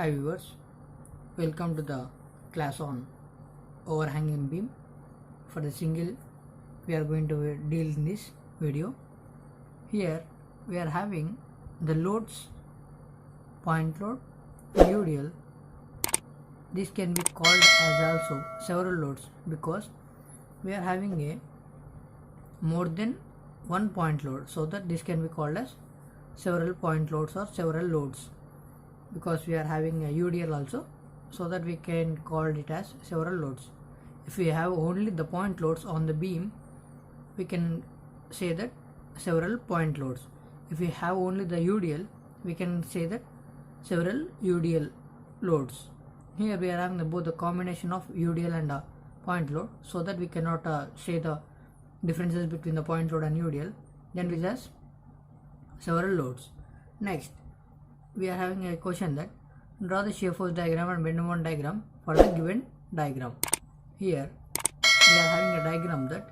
Hi viewers, welcome to the class on overhanging beam. For the single, we are going to deal in this video. Here we are having the loads, point load, UDL. This can be called as also several loads because we are having a more than one point load, so that this can be called as several point loads or several loads, because we are having a UDL also, so that we can call it as several loads. If we have only the point loads on the beam, we can say that several point loads. If we have only the UDL, we can say that several UDL loads. Here we are having both the combination of UDL and point load, so that we cannot say the differences between the point load and UDL. Then we has several loads. Next, we are having a question that draw the shear force diagram and bend moment diagram for the given diagram. Here we are having a diagram that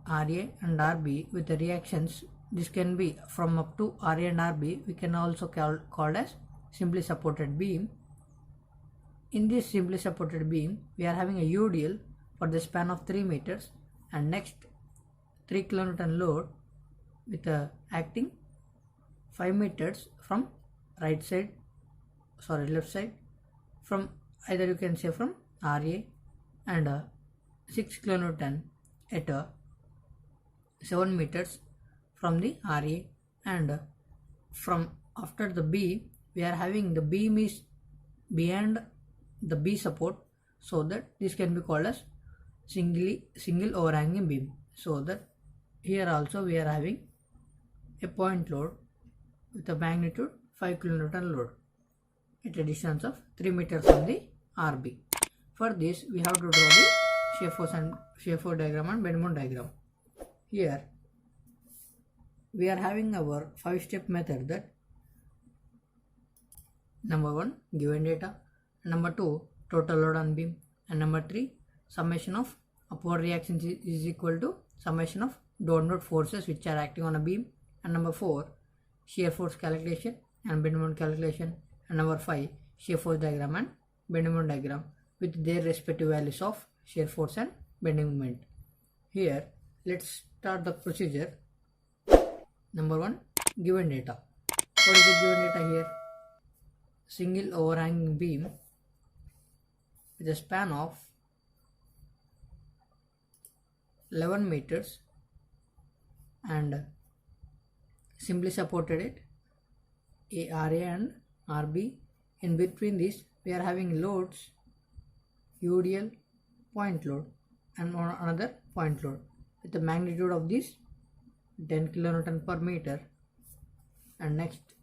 RA and RB with the reactions. This can be from up to RA and RB. We can also called as simply supported beam. In this simply supported beam, we are having a UDL for the span of 3 meters, and next 3 kN load with acting 5 meters from left side, from either you can say from RA, and 6 kN at 7 meters from the RA, and from after the B we are having the beam is beyond the B support, so that this can be called as single overhanging beam. So that here also we are having a point load with a magnitude 5 kN load at a distance of 3 meters from the RB. For this, we have to draw the shear force diagram and bend moment diagram. Here we are having our 5-step method, that number 1, given data, number 2, total load on beam, and number 3, summation of upward reactions is equal to summation of downward forces which are acting on a beam, and number 4, shear force calculation and bend moment calculation, and number 5, shear force diagram and bend moment diagram with their respective values of shear force and bending moment. Here let's start the procedure. Number 1, given data. What is the given data here? Single overhanging beam with a span of 11 meters and simply supported it RA and RB. In between this, we are having loads, UDL, point load, and another point load with the magnitude of this 10 kN per meter, and next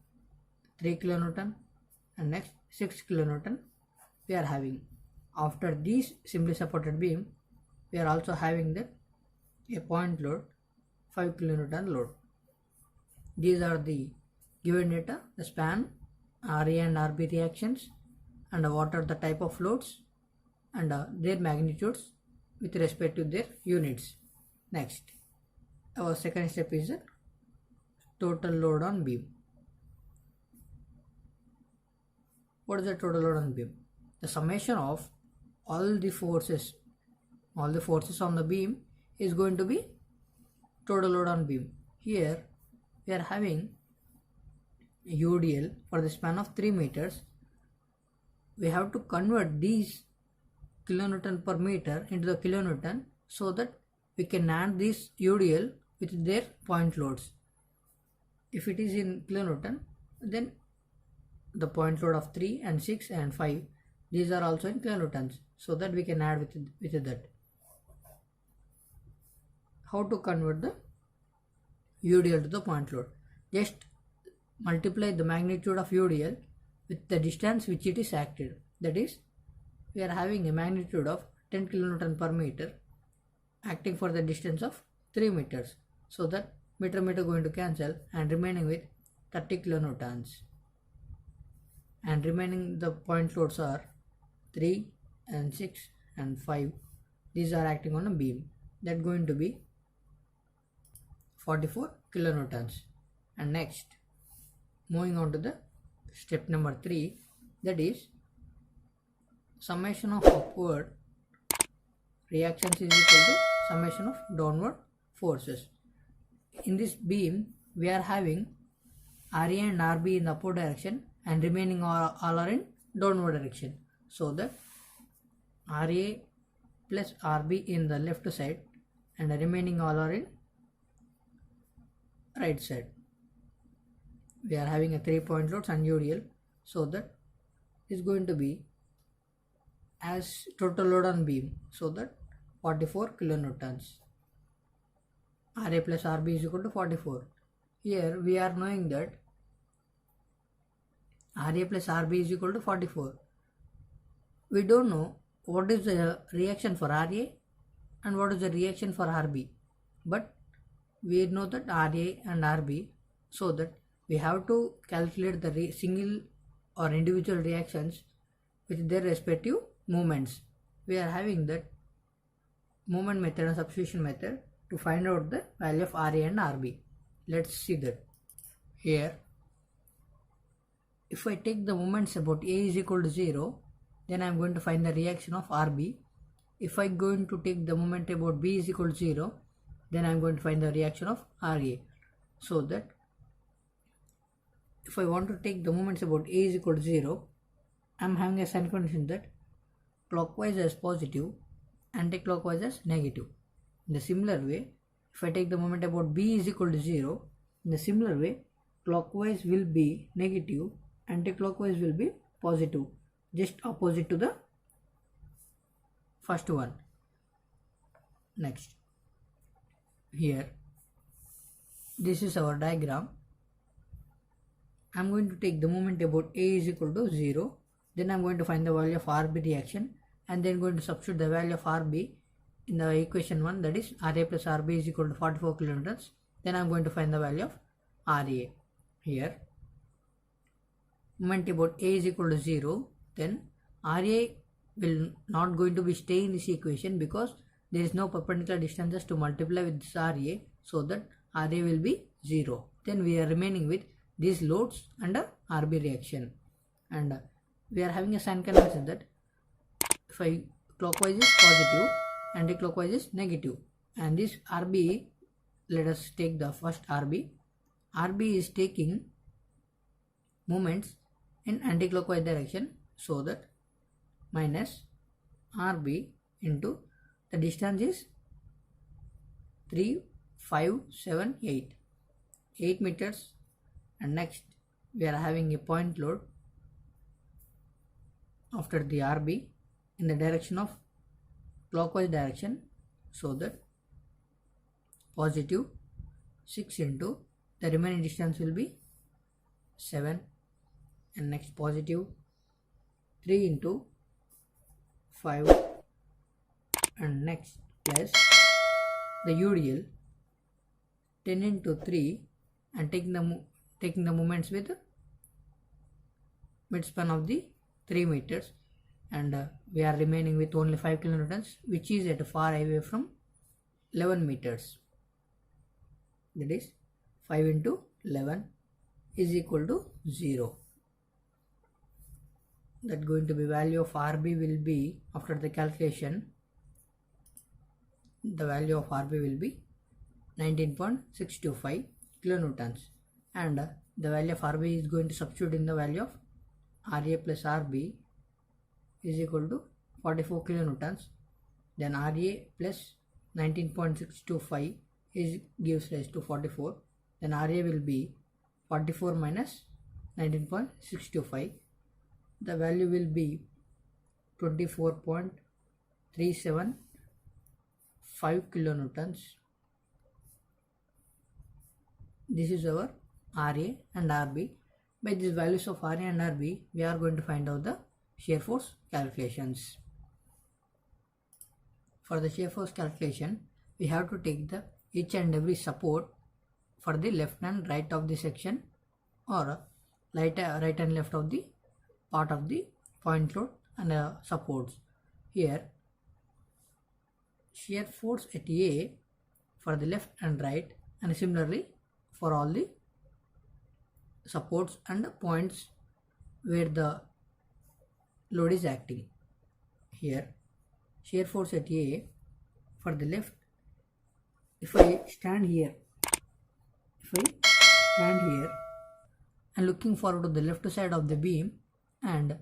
3 kN, and next 6 kN we are having. After this simply supported beam, we are also having that a point load 5 kN load. These are the given data, the span, RA and RB reactions, and what are the type of loads and their magnitudes with respect to their units. Next, our second step is total load on beam. What is the total load on beam? The summation of all the forces on the beam is going to be total load on beam. Here we are having UDL for the span of 3 meters. We have to convert these kilonewton per meter into the kilonewton, so that we can add this UDL with their point loads. If it is in kilonewton, then the point load of 3 and 6 and 5, these are also in kilonewtons, so that we can add with that. How to convert the UDL to the point load? Just multiply the magnitude of UDL with the distance which it is acted. That is, we are having a magnitude of 10 kN per meter acting for the distance of 3 meters, so that meter going to cancel and remaining with 30 kilonewtons, and remaining the point loads are 3 and 6 and 5. These are acting on a beam, that going to be 44 kilonewtons. And next, moving on to the step number 3, that is summation of upward reactions is equal to summation of downward forces. In this beam, we are having RA and RB in the upward direction and remaining all are in downward direction. So that RA plus RB in the left side and the remaining all are in right side. We are having a 3-point loads and UDL, so that is going to be as total load on beam, so that 44 kilonewtons. RA plus RB is equal to 44. Here we are knowing that RA plus RB is equal to 44. We don't know what is the reaction for RA and what is the reaction for RB, but we know that RA and RB, so that we have to calculate the single or individual reactions with their respective moments. We are having that moment method and substitution method to find out the value of RA and RB. Let's see that. Here, if I take the moments about A is equal to 0, then I am going to find the reaction of RB. If I am going to take the moment about B is equal to 0, then I am going to find the reaction of RA. So that if I want to take the moments about A is equal to 0, I am having a sign condition that clockwise as positive, anti-clockwise as negative. In the similar way, if I take the moment about B is equal to 0, in the similar way, clockwise will be negative, anti-clockwise will be positive, just opposite to the first one. Next, here, this is our diagram. I am going to take the moment about A is equal to 0, then I am going to find the value of RB reaction and then going to substitute the value of RB in the equation 1, that is RA plus RB is equal to 44 kilonewtons. Then I am going to find the value of RA. Here, moment about A is equal to 0, then RA will not going to be stay in this equation because there is no perpendicular distances to multiply with this RA, so that RA will be 0. Then we are remaining with these loads under RB reaction, and we are having a sign convention that if I clockwise is positive, anti-clockwise is negative, and this RB, let us take the first RB. RB is taking moments in anti-clockwise direction, so that minus RB into the distance is 3, 5, 7, 8 meters, and next we are having a point load after the RB in the direction of clockwise direction, so that positive 6 into the remaining distance will be 7, and next positive 3 into 5, and next plus the UDL 10 into 3 and taking the moments with midspan of the 3 meters, and we are remaining with only 5 kilonewtons, which is at far away from 11 meters. That is 5 into 11 is equal to 0. That going to be value of RB will be, after the calculation, the value of RB will be 19.625 kilonewtons, and the value of RB is going to substitute in the value of RA plus RB is equal to 44 kilonewtons. Then RA plus 19.625 gives rise to 44. Then RA will be 44 minus 19.625. The value will be 24.375 kilonewtons. This is our RA and RB. By these values of RA and RB, we are going to find out the shear force calculations. For the shear force calculation, we have to take the each and every support for the left and right of the section, or right and left of the part of the point load and supports. Here, shear force at A for the left and right, and similarly for all the supports and points where the load is acting. Here shear force at A for the left, if I stand here and looking forward to the left side of the beam, and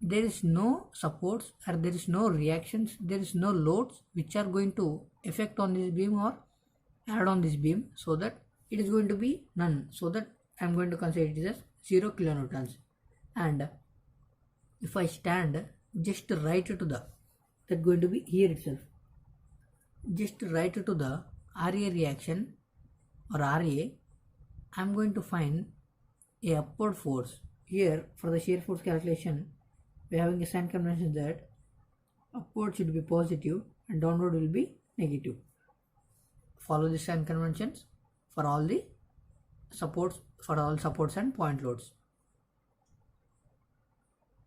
there is no supports or there is no reactions, there is no loads which are going to affect on this beam or add on this beam, so that it is going to be none, so that I am going to consider it as 0 kilonewtons. And if I stand just right to the, that going to be here itself, just right to the RA reaction or RA, I am going to find a upward force. Here for the shear force calculation, we are having a sign convention that upward should be positive and downward will be negative. Follow the sign conventions for all the supports, for all supports and point loads.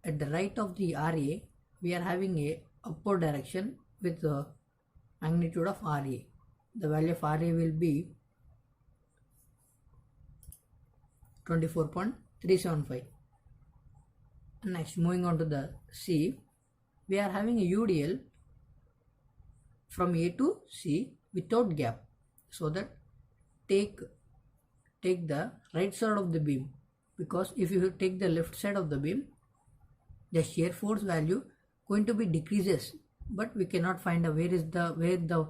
At the right of the RA, we are having a upward direction with the magnitude of RA. The value of RA will be 24.375. Next, moving on to the C, we are having a UDL from A to C without gap, so that take the right side of the beam, because if you take the left side of the beam, the shear force value going to be decreases, but we cannot find a where the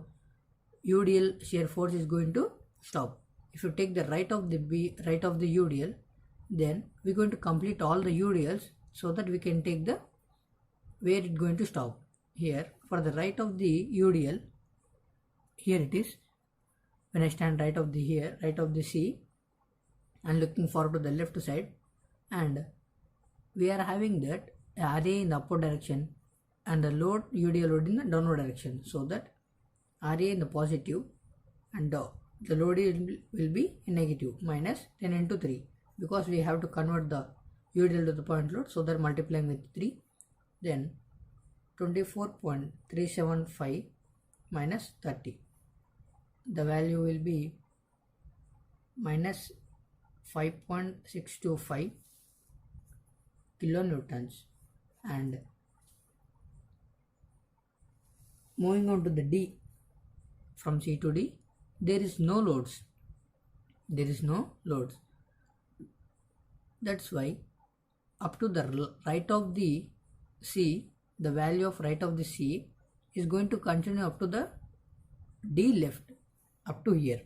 UDL shear force is going to stop. If you take the right of the UDL, then we're going to complete all the UDLs, so that we can take the where it's going to stop. Here for the right of the UDL, here it is. When I stand right of the C and looking forward to the left side, and we are having that RA in the upward direction and the load UDL load in the downward direction, so that RA in the positive and the load will be in negative, minus 10 into 3, because we have to convert the UDL to the point load, so that multiplying with 3, then 24.375 minus 30, the value will be minus 5.625 kilonewtons. And moving on to the D, from C to D, there is no loads. That's why up to the right of the C, the value of right of the C is going to continue up to the D left, up to here.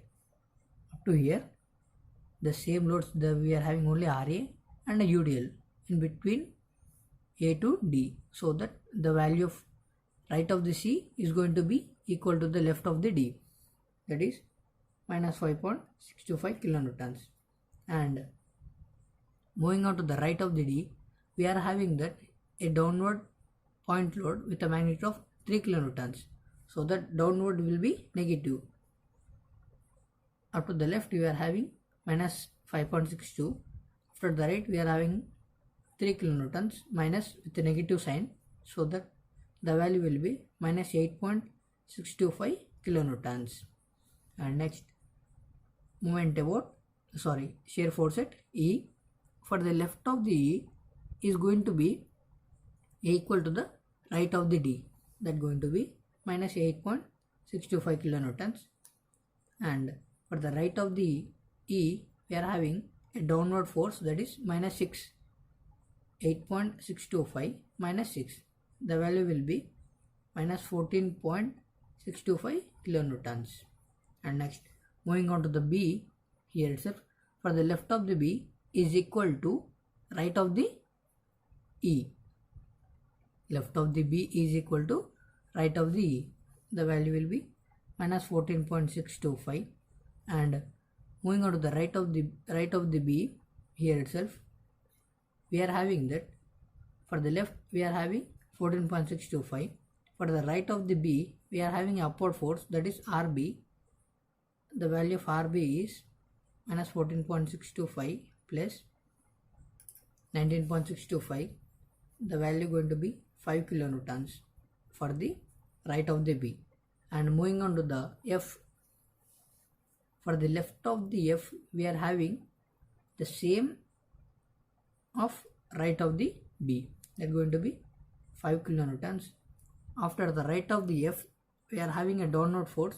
The same loads, we are having only RA and a UDL in between A to D, so that the value of right of the C is going to be equal to the left of the D, that is minus 5.625 kilonewtons. And moving on to the right of the D, we are having that a downward point load with a magnitude of 3 kilonewtons, so that downward will be negative. Up to the left we are having minus 5.62. After the right we are having 3 kilonewtons minus with the negative sign, so that the value will be minus 8.625 kilonewtons. And next, shear force at E. For the left of the E is going to be equal to the right of the D, that going to be minus 8.625 kilonewtons. And for the right of the E, we are having a downward force, that is minus 6, 8.625 minus 6, the value will be minus 14.625 kilonewtons. And next, moving on to the B, here itself, for the left of the B is equal to right of the E. Left of the B is equal to right of the E. The value will be minus 14.625. And moving on to the right of the B, here itself, we are having that for the left we are having 14.625. For the right of the B, we are having upward force, that is RB. The value of RB is minus 14.625 plus 19.625. The value going to be 5 kilonewtons for the right of the B. And moving on to the F, for the left of the F we are having the same of right of the B. That's going to be 5 kilonewtons. After the right of the F, we are having a downward force,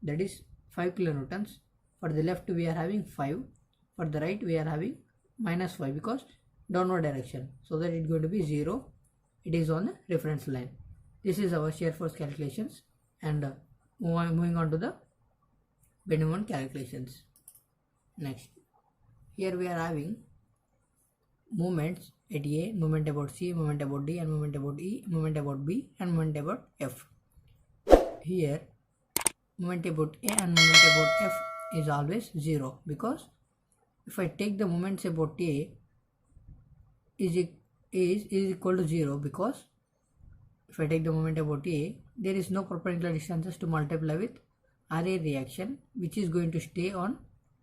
that is 5 kilonewtons. For the left we are having 5. For the right we are having minus 5 because downward direction. So that it's going to be 0. It is on the reference line. This is our shear force calculations, and moving on to the bending moment calculations. Next, here we are having moments at A, moment about C, moment about D, and moment about E, moment about B, and moment about F. Here moment about A and moment about F is always 0, because if I take the moments about A is equal to 0, because if I take the moment about A, there is no perpendicular distances to multiply with RA reaction, which is going to stay on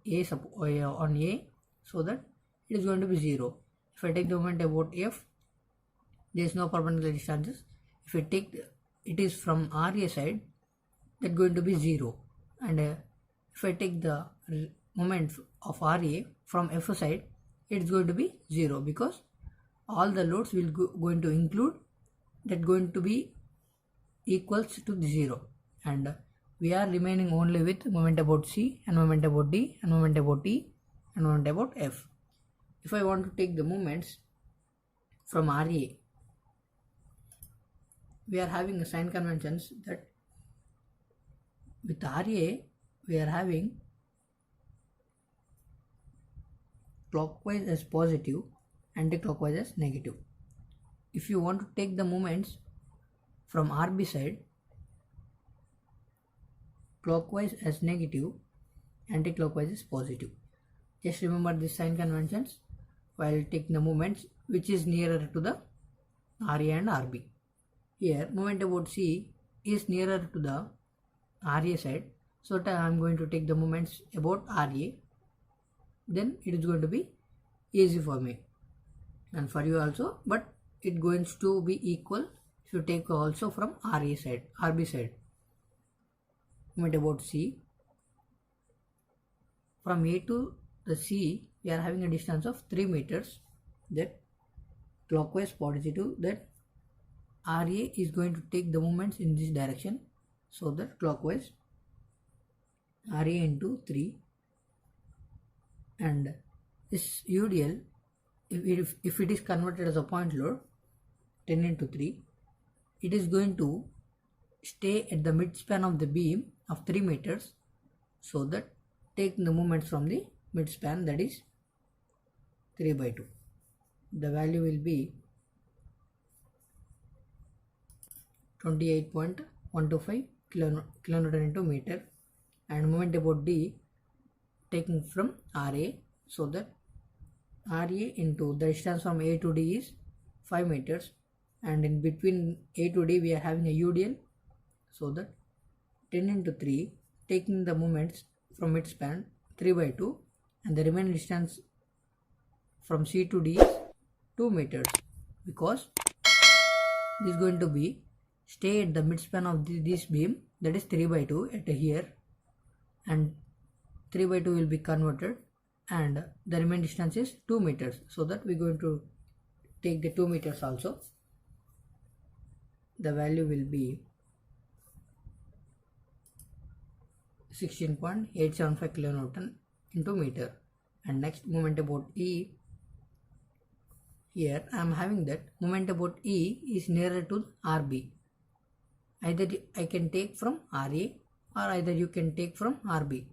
A, so that it is going to be 0. If I take the moment about F, there is no perpendicular distances. If I take it is from RA side, that's going to be 0. And if I take the moment of RA from F side, it's going to be 0, because all the loads will going to include that going to be equals to 0, and we are remaining only with moment about C and moment about D and moment about E and moment about F. If I want to take the moments from RA, we are having a sign conventions that with RA we are having clockwise as positive, anti-clockwise as negative. If you want to take the moments from RB side, clockwise as negative, anti-clockwise as positive. Just remember these sign conventions while taking the moments which is nearer to the RA and RB. Here moment about C is nearer to the RA side, so that I am going to take the moments about RA, then it is going to be easy for me and for you also, but it going to be equal if you take also from RA side, RB side. Moment about C, from A to the C we are having a distance of 3 meters, that clockwise positive, that RA is going to take the moments in this direction, so that clockwise RA into 3, and this UDL, if it is converted as a point load 10 into 3, it is going to stay at the midspan of the beam of 3 meters, so that taking the moments from the midspan, that is 3 by 2. The value will be 28.125 kilonewton into meter, and moment about D taking from RA, so that RA into the distance from A to D is 5 meters, and in between A to D we are having a UDL, so that 10 into 3 taking the moments from its span 3 by 2, and the remaining distance from C to D is 2 meters, because this is going to be stay at the midspan of this beam, that is 3 by 2 at here, and 3 by 2 will be converted, and the remaining distance is 2 meters, so that we are going to take the 2 meters also. The value will be 16.875 kilonewton into meter. And next, moment about E. Here I am having that moment about E is nearer to RB. Either I can take from RA, or either you can take from RB.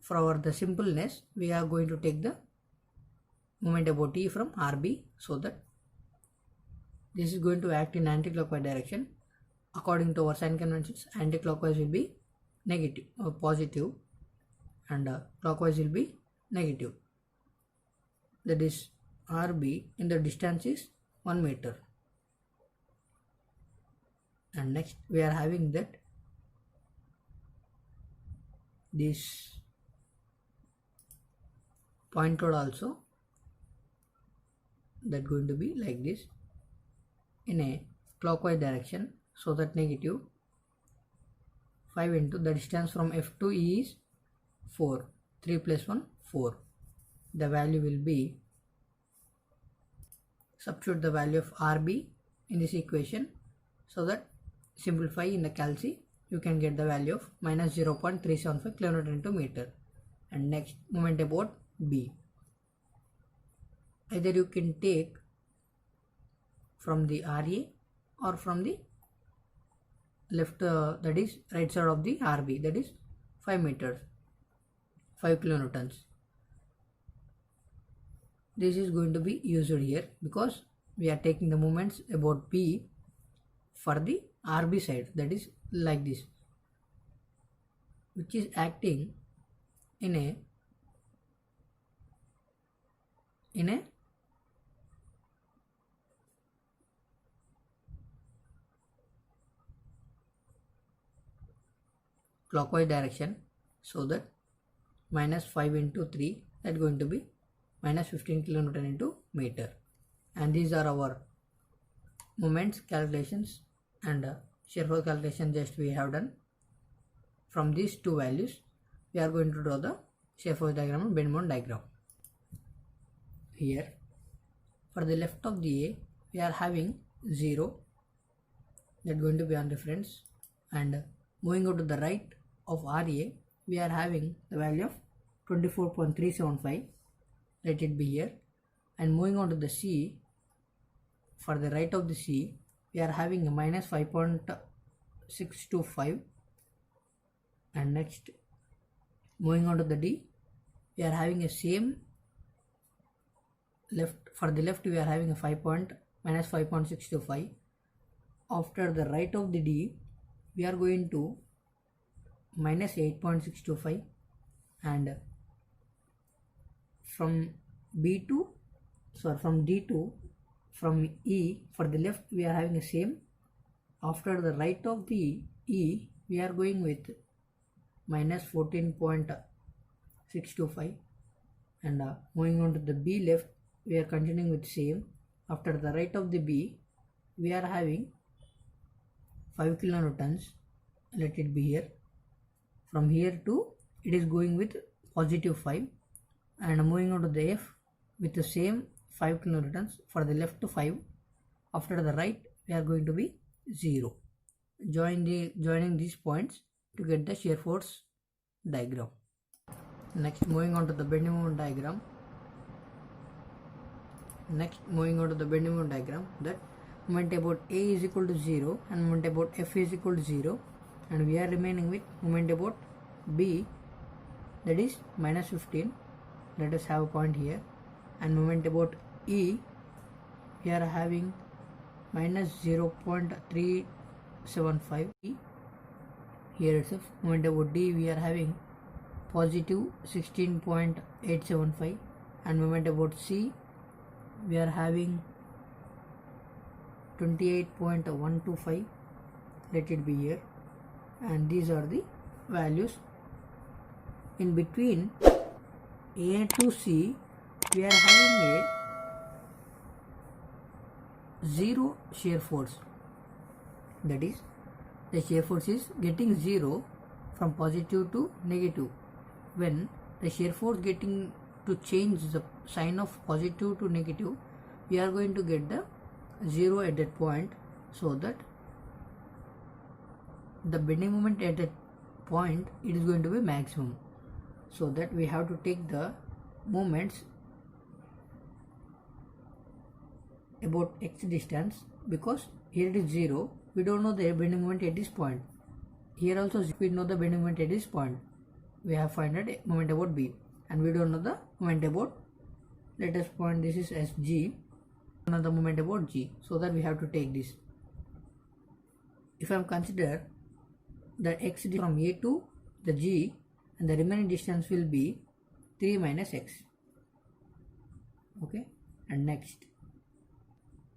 For the simpleness, we are going to take the moment about E from RB, so that this is going to act in anti-clockwise direction. According to our sign conventions, anti-clockwise will be negative or positive, and clockwise will be negative. That is RB, and the distance is 1 meter. And next we are having that this point load also, that going to be like this in a clockwise direction, so that negative 5 into the distance from F to E is 4, 3 plus 1 4. The value will be substitute the value of RB in this equation so that simplify in the calc you can get the value of minus 0.375 kN into meter. And next, moment about B. Either you can take from the RA or from the left, that is right side of the RB, that is 5 meters, 5 kilonewtons. This is going to be used here because we are taking the moments about B for the RB side, that is like this, which is acting in a clockwise direction, so that minus 5 into 3, that is going to be minus 15 kilonewton into meter. And these are our moments calculations and shear force calculation just we have done. From these two values we are going to draw the shear force diagram and bend moment diagram. Here for the left of the A we are having 0, that is going to be on reference, and moving out to the right of RA we are having the value of 24.375, let it be here. And moving on to the C, for the right of the C we are having a minus 5.625. and next, moving on to the D we are having a same left, for the left we are having a minus 5.625. After the right of the D we are going to minus 8.625, and from D to from E for the left we are having the same. After the right of the E we are going with minus 14.625, and moving on to the B left we are continuing with same. After the right of the B we are having 5 kilonewtons, let it be here. From here to it is going with positive 5, and moving on to the F with the same 5 kilonewtons, for the left to 5. After the right we are going to be 0. Joining these points to get the shear force diagram. Next, moving on to the bending moment diagram. That moment about A is equal to 0 and moment about F is equal to 0, and we are remaining with moment about B, that is minus 15. Let us have a point here. And moment about E we are having minus 0.375. Here itself, moment about D we are having positive 16.875, and moment about C we are having 28.125, let it be here. And these are the values. In between A to C we are having a 0 shear force, that is the shear force is getting 0 from positive to negative. When the shear force getting to change the sign of positive to negative, we are going to get the 0 at that point, so that the bending moment at that point it is going to be maximum. So that we have to take the moments about x distance, because here it is 0, we don't know the bending moment at this point. Here also we know the bending moment at this point. We have found a moment about B, and we don't know the moment about, let us point this is as G, another moment about G, so that we have to take this. If I am consider the x from A to the G, and the remaining distance will be 3 minus x. Okay, and next,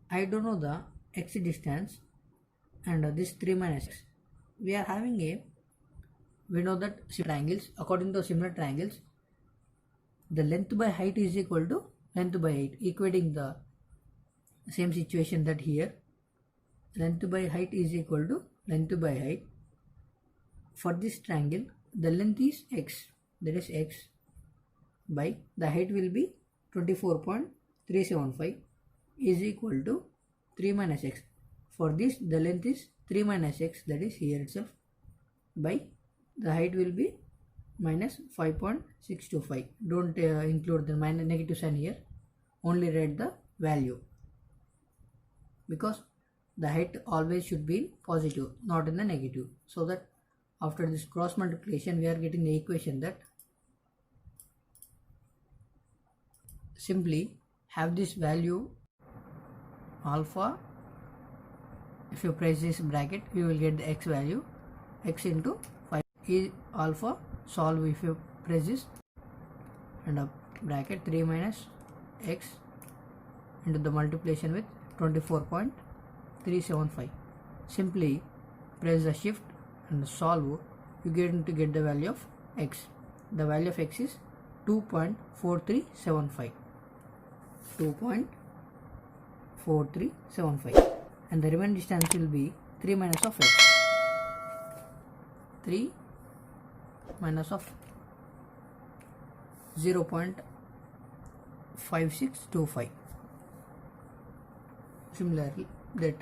I don't know the x distance and this 3 minus x. We are having we know that triangles, according to similar triangles, the length by height is equal to length by height, equating the same situation that here length by height is equal to length by height. For this triangle the length is x, that is x by the height will be 24.375, is equal to 3 minus x. For this the length is 3 minus x, that is here itself, by the height will be minus 5.625. Don't include the minus negative sign here, only write the value, because the height always should be positive, not in the negative, so that after this cross multiplication we are getting the equation that simply have this value alpha. If you press this bracket, we will get the x value, x into 5 is alpha. Solve if you press this, and a bracket 3 minus x into the multiplication with 24.375. Simply press the shift and solve, you get to get the value of x. The value of x is 2.4375. 2.4375, and the remaining distance will be 3 minus of x. 3 minus of 0.5625. Similarly, that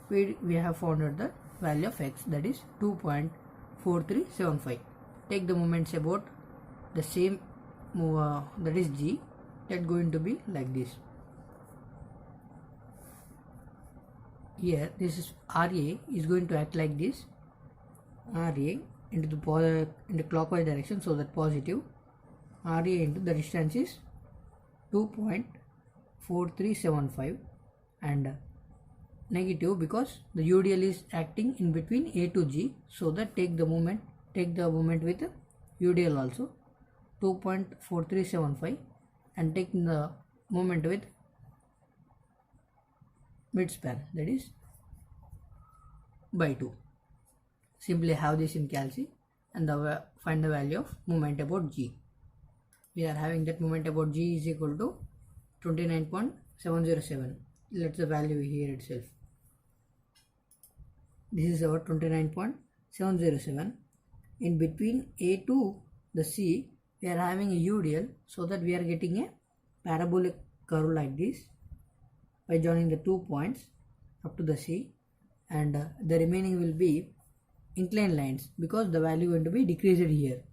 we have found out the value of x, that is 2.4375. Take the moments about the same that is g, that going to be like this. Here this is RA is going to act like this, RA into the clockwise direction, so that positive, RA into the distance is 2.4375, and negative because the UDL is acting in between A to G, so that take the moment with UDL also 2.4375, and take the moment with midspan, that is by 2. Simply have this in Calci and find the value of moment about G. We are having that moment about G is equal to 29.707. Let's the value here itself. This is our 29.707. In between A to the C, we are having a UDL, so that we are getting a parabolic curve like this by joining the 2 points up to the C, and the remaining will be inclined lines, because the value going to be decreased here.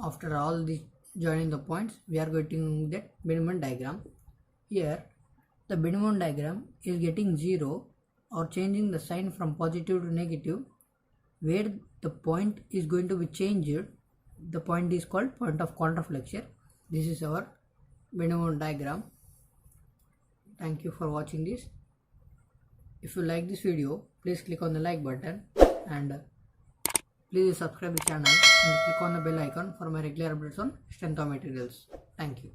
After all the joining the points, we are getting that Bennett diagram. Here the Bennett diagram is getting 0, or changing the sign from positive to negative. Where the point is going to be changed, the point is called point of contraflexure. This is our Bennett diagram. Thank you for watching this. If you like this video, please click on the like button, and please subscribe the channel and click on the bell icon for my regular updates on strength of materials. Thank you.